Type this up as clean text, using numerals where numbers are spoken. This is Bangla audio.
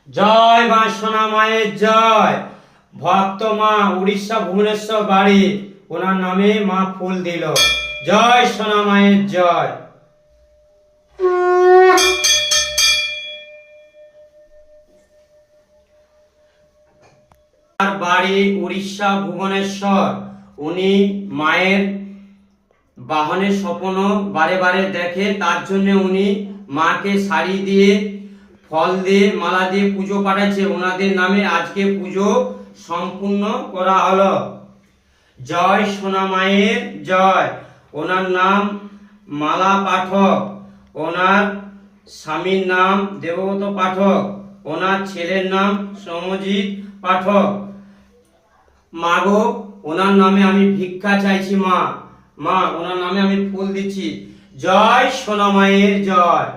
জয় মা সোনা মায়ের জয়। ভক্ত মা উড়িষ্যা ভুবনেশ্বর বাড়ি, ওনার নামে মা ফুল দিল। জয় সোনা মায়ের জয়। বাড়ি উড়িষ্যা ভুবনেশ্বর। উনি মায়ের বাহনের স্বপ্ন বারে বারে দেখে, তার জন্য উনি মাকে শাড়ি দিয়ে ফল দিয়ে মালা দিয়ে পুজো পাঠাচ্ছে। ওনাদের নামে আজকে পুজো সম্পূর্ণ করা হলো। জয় সোনা মায়ের জয়। ওনার নাম মালা পাঠক, ওনার স্বামীর নাম দেবব্রত পাঠক, ওনার ছেলের নাম সমজিৎ পাঠক। মাগো, ওনার নামে আমি ভিক্ষা চাইছি। মা ওনার নামে আমি ফুল দিচ্ছি। জয় সোনা মায়ের জয়।